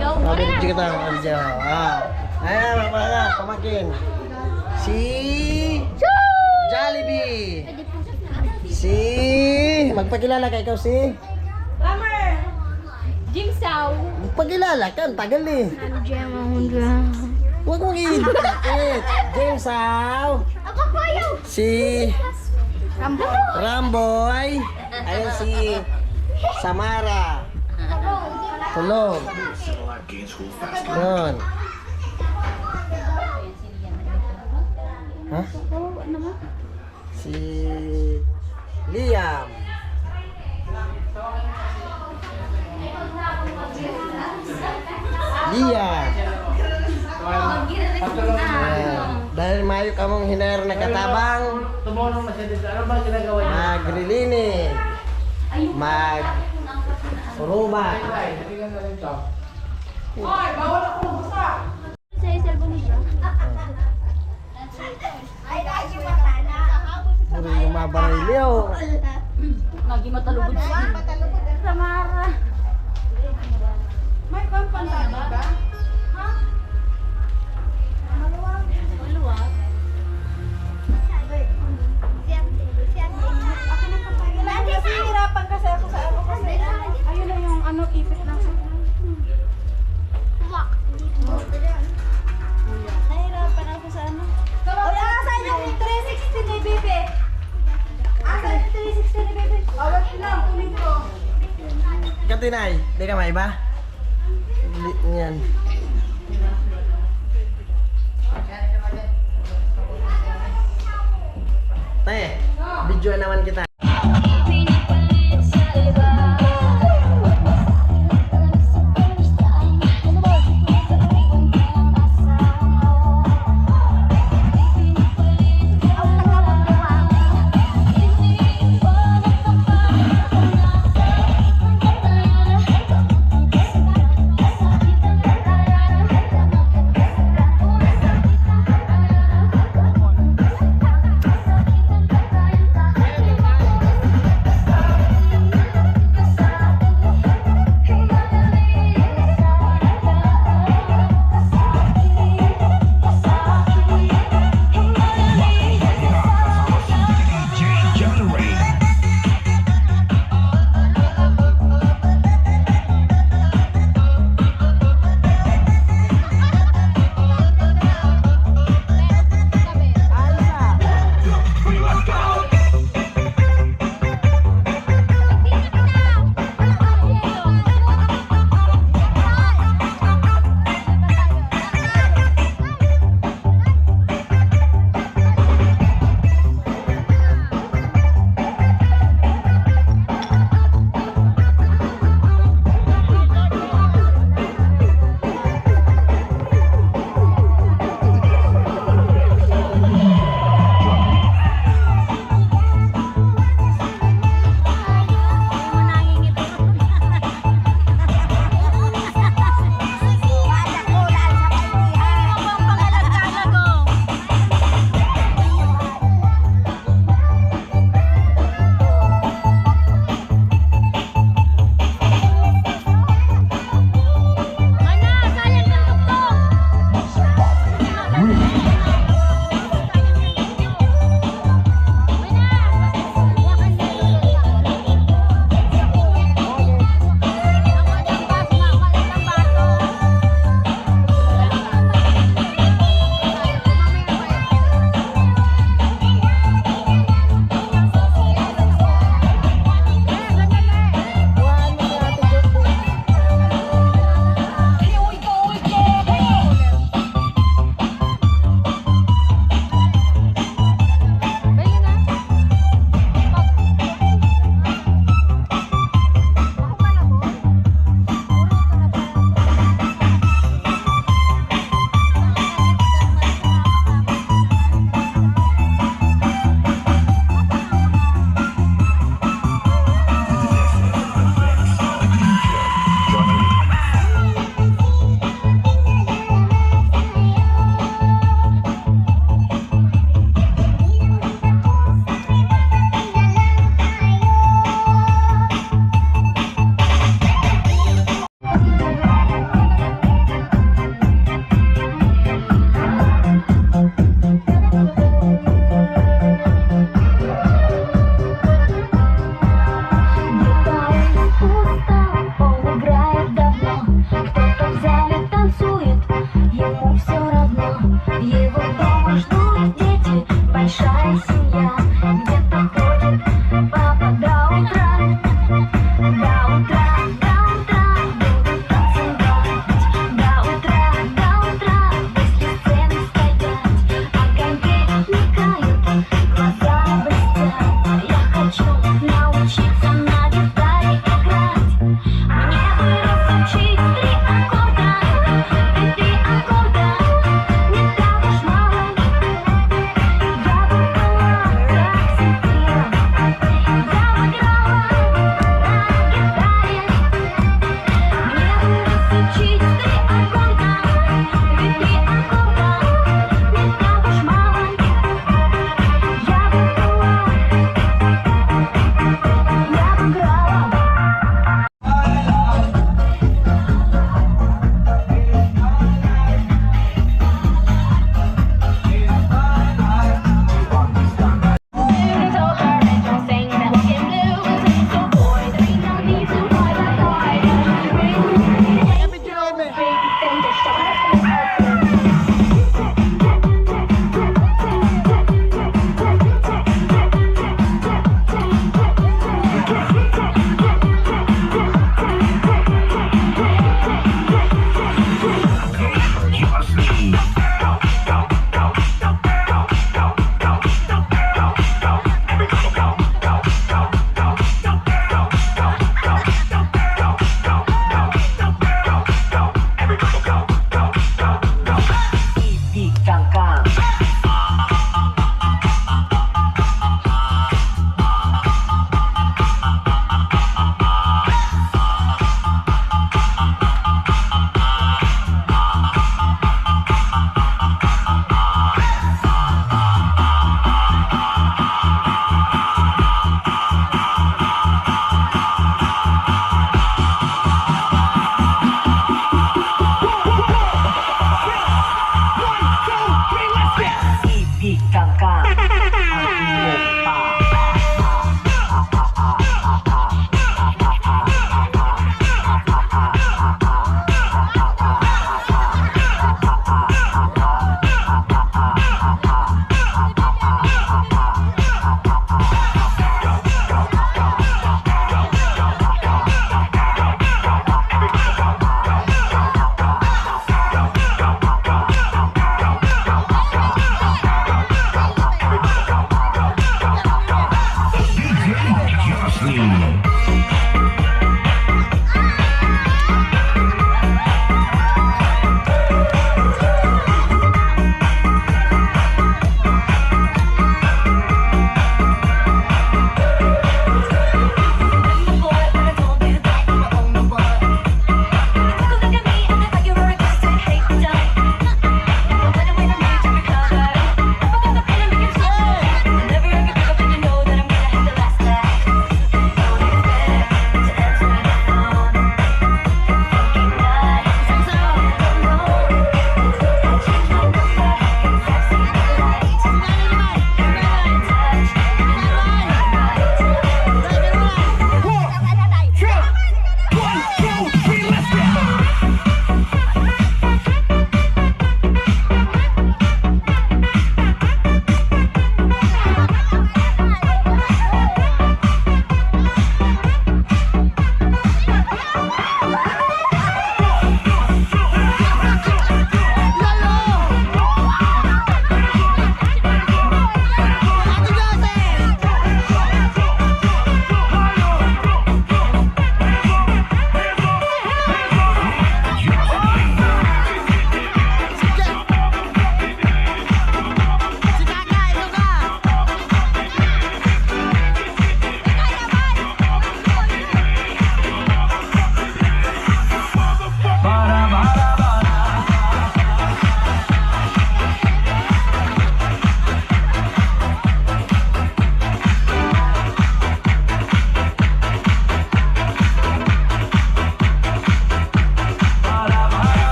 Video kita, video. Ayan, pamakin. Si Jollibee. Si magpakilala ka ikaw si Jim Sao. Magpakilala ka, ang tagal eh. Huwag mong i-edit. James Sao. Ako po yung Si Ramboy. Ayun si Samara. Tulog. Yun. Ha? Si Liam. Liam. Dahil mayo ka mong hinayar na katabang, Tumulong masyadito. Ano ba ginagawa niya? maglilinis, urubat. Ay, hindi ka na rin to. Ay, bawal ako magbusa! sa cellphone niya. Puro yung mabarilyo. Lagi matalugod siya. Samara. May pampantali ba? Ha? Maluwag. Maluwag. Kasi hirapan kasi ako sa ano kasi. Ayun na yung ano, ipit ng nahirapan ako sa ano. Uy, asan yung 360 ni Bebe? Asan yung 360 ni Bebe? Awat lang, kunin ko. Katinay, di ka may ba? Yan. Tay, video naman kita.